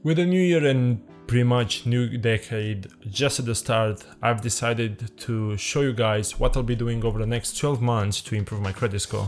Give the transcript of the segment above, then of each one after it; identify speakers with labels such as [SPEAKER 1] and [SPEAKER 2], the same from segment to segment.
[SPEAKER 1] With a new year and pretty much new decade just at the start, I've decided to show you guys what I'll be doing over the next 12 months to improve my credit score.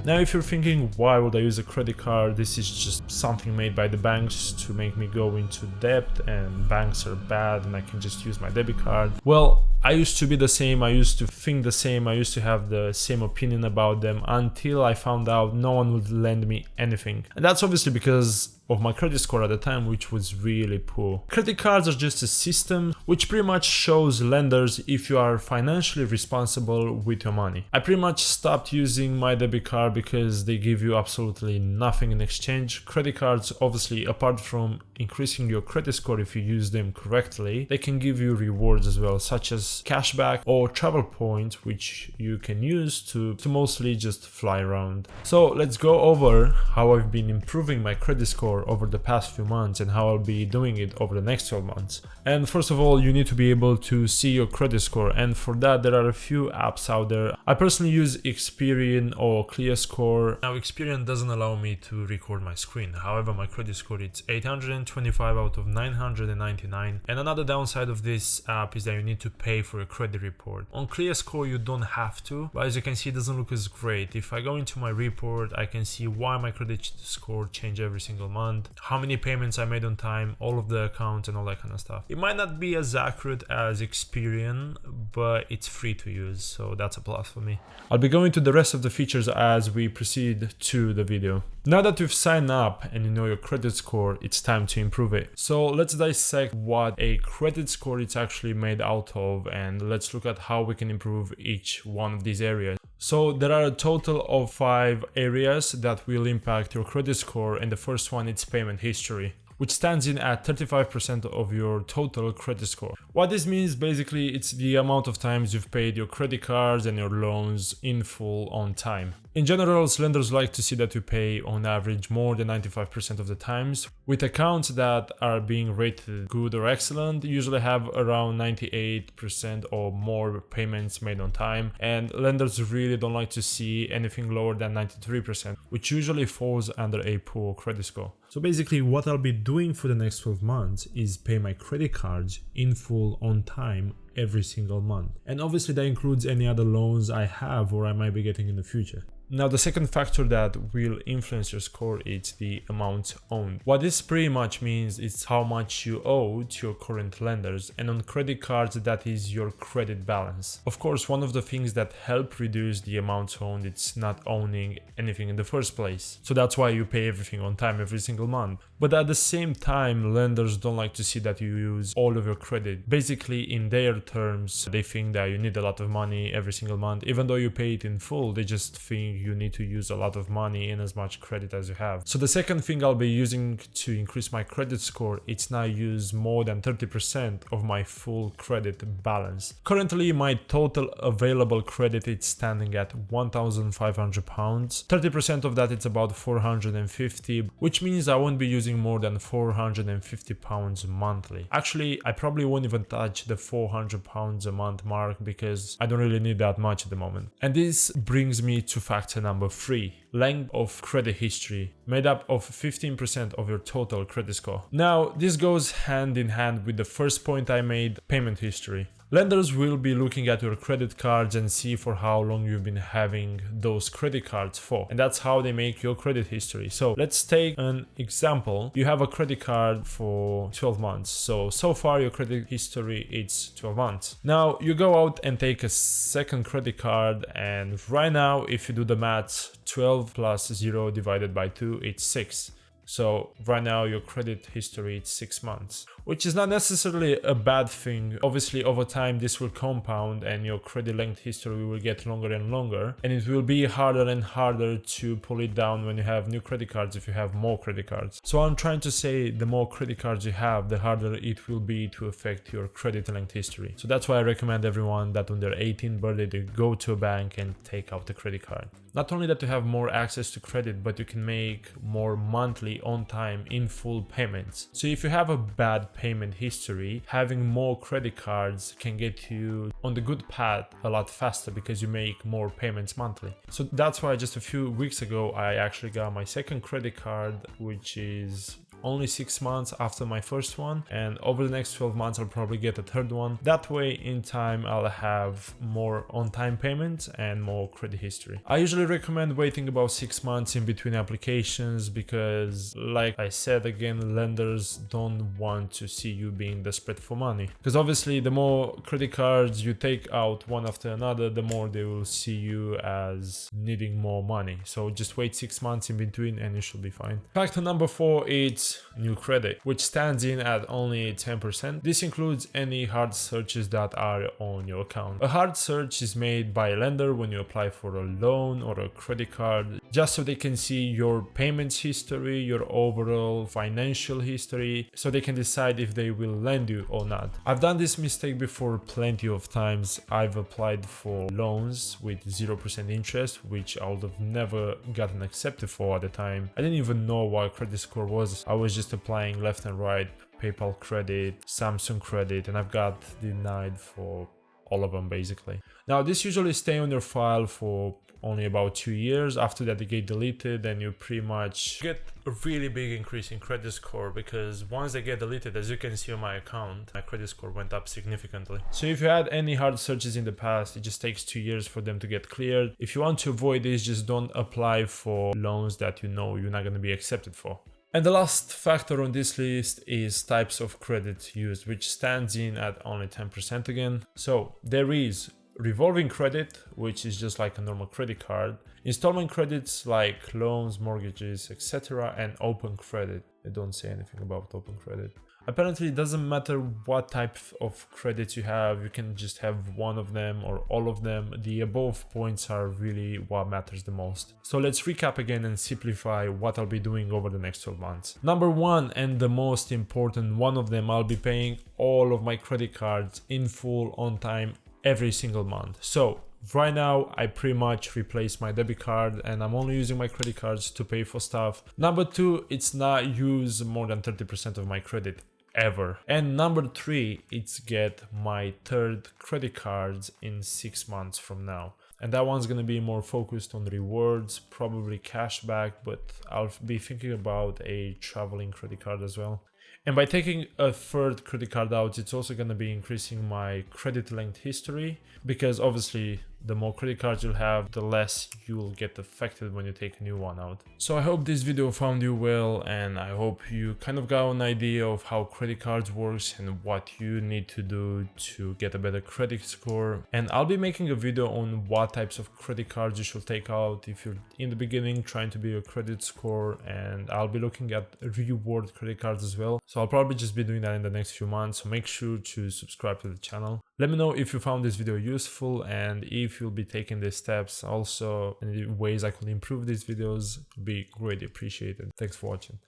[SPEAKER 1] Now, if you're thinking, why would I use a credit card? This is just something made by the banks to make me go into debt, and banks are bad and I can just use my debit card. Well, I used to be the same, I used to think the same, I used to have the same opinion about them until I found out no one would lend me anything. And that's obviously because of my credit score at the time, which was really poor. Credit cards are just a system which pretty much shows lenders if you are financially responsible with your money. I pretty much stopped using my debit card because they give you absolutely nothing in exchange. Credit cards, obviously, apart from increasing your credit score if you use them correctly, they can give you rewards as well, such as cashback or travel points, which you can use to mostly just fly around. So let's go over how I've been improving my credit score over the past few months and how I'll be doing it over the next 12 months. And first of all, you need to be able to see your credit score, and for that there are a few apps out there. I personally use Experian or ClearScore. Now, Experian doesn't allow me to record my screen, however my credit score is 825 out of 999, and another downside of this app is that you need to pay for a credit report. On ClearScore you don't have to, but as you can see it doesn't look as great. If I go into my report, I can see why my credit score changed every single month, how many payments I made on time, all of the accounts and all that kind of stuff. It might not be as accurate as Experian, but it's free to use, so that's a plus for me. I'll be going to the rest of the features as we proceed to the video. Now that you've signed up and you know your credit score, it's time to improve it. So let's dissect what a credit score is actually made out of, and let's look at how we can improve each one of these areas. So there are a total of 5 areas that will impact your credit score, and the first one is payment history, which stands in at 35% of your total credit score. What this means, basically, it's the amount of times you've paid your credit cards and your loans in full on time. In general, lenders like to see that you pay on average more than 95% of the times. With accounts that are being rated good or excellent, you usually have around 98% or more payments made on time, and lenders really don't like to see anything lower than 93%, which usually falls under a poor credit score. So basically what I'll be doing for the next 12 months is pay my credit cards in full on time every single month. And obviously that includes any other loans I have or I might be getting in the future. Now, the second factor that will influence your score is the amount owed. What this pretty much means is how much you owe to your current lenders, and on credit cards that is your credit balance. Of course, one of the things that help reduce the amount owed is not owning anything in the first place. So that's why you pay everything on time every single month. But at the same time, lenders don't like to see that you use all of your credit. Basically, in their terms, they think that you need a lot of money every single month. Even though you pay it in full, they just think you need to use a lot of money in as much credit as you have. So the second thing I'll be using to increase my credit score, it's now use more than 30% of my full credit balance. Currently, my total available credit is standing at £1,500. 30% of that, it's about 450, which means I won't be using more than £450 monthly. Actually, I probably won't even touch the £400 a month mark because I don't really need that much at the moment. And this brings me to factor number 3, length of credit history, made up of 15% of your total credit score. Now, this goes hand in hand with the first point I made, payment history. Lenders will be looking at your credit cards and see for how long you've been having those credit cards for, and that's how they make your credit history. So let's take an example. You have a credit card for 12 months. So far your credit history is 12 months. Now you go out and take a second credit card, and right now if you do the maths, 12 plus 0 divided by 2, it's 6. So right now your credit history is 6 months, which is not necessarily a bad thing. Obviously over time this will compound and your credit length history will get longer and longer, and it will be harder and harder to pull it down when you have new credit cards if you have more credit cards. So I'm trying to say the more credit cards you have, the harder it will be to affect your credit length history. So that's why I recommend everyone that on their 18th birthday they go to a bank and take out the credit card. Not only that you have more access to credit, but you can make more monthly on time in full payments. So if you have a bad have payment history, having more credit cards can get you on the good path a lot faster because you make more payments monthly. So that's why just a few weeks ago I actually got my second credit card, which is only 6 months after my first one, and over the next 12 months I'll probably get a third one. That way in time I'll have more on-time payments and more credit history. I usually recommend waiting about 6 months in between applications because, like I said again, lenders don't want to see you being desperate for money, because obviously the more credit cards you take out one after another, the more they will see you as needing more money. So just wait 6 months in between and you should be fine. Factor number 4 is new credit, which stands in at only 10%. This includes any hard searches that are on your account. A hard search is made by a lender when you apply for a loan or a credit card, just so they can see your payments history, your overall financial history, so they can decide if they will lend you or not. I've done this mistake before plenty of times. I've applied for loans with 0% interest, which I would have never gotten accepted for at the time. I didn't even know what credit score was. I was just applying left and right, PayPal credit, Samsung credit, and I've got denied for all of them basically. Now this usually stay on your file for only about 2 years. After that they get deleted and you pretty much get a really big increase in credit score, because once they get deleted, as you can see on my account, my credit score went up significantly. So if you had any hard searches in the past, it just takes 2 years for them to get cleared. If you want to avoid this, just don't apply for loans that you know you're not going to be accepted for. And the last factor on this list is types of credit used, which stands in at only 10% again. So there is revolving credit, which is just like a normal credit card, installment credits like loans, mortgages, etc., and open credit. They don't say anything about open credit. Apparently it doesn't matter what type of credits you have, you can just have one of them or all of them. The above points are really what matters the most. So let's recap again and simplify what I'll be doing over the next 12 months. Number 1, and the most important one of them, I'll be paying all of my credit cards in full on time every single month. So right now I pretty much replaced my debit card and I'm only using my credit cards to pay for stuff. Number 2, it's not use more than 30% of my credit ever. And number 3, it's get my third credit cards in 6 months from now. And that one's gonna be more focused on rewards, probably cashback, but I'll be thinking about a traveling credit card as well. And by taking a third credit card out, it's also going to be increasing my credit length history, because obviously the more credit cards you'll have, the less you'll get affected when you take a new one out. So I hope this video found you well, and I hope you kind of got an idea of how credit cards works and what you need to do to get a better credit score. And I'll be making a video on what types of credit cards you should take out if you're in the beginning trying to be a credit score, and I'll be looking at reward credit cards as well. So I'll probably just be doing that in the next few months, so make sure to subscribe to the channel. Let me know if you found this video useful and if you'll be taking these steps. Also, any ways I could improve these videos would be greatly appreciated. Thanks for watching.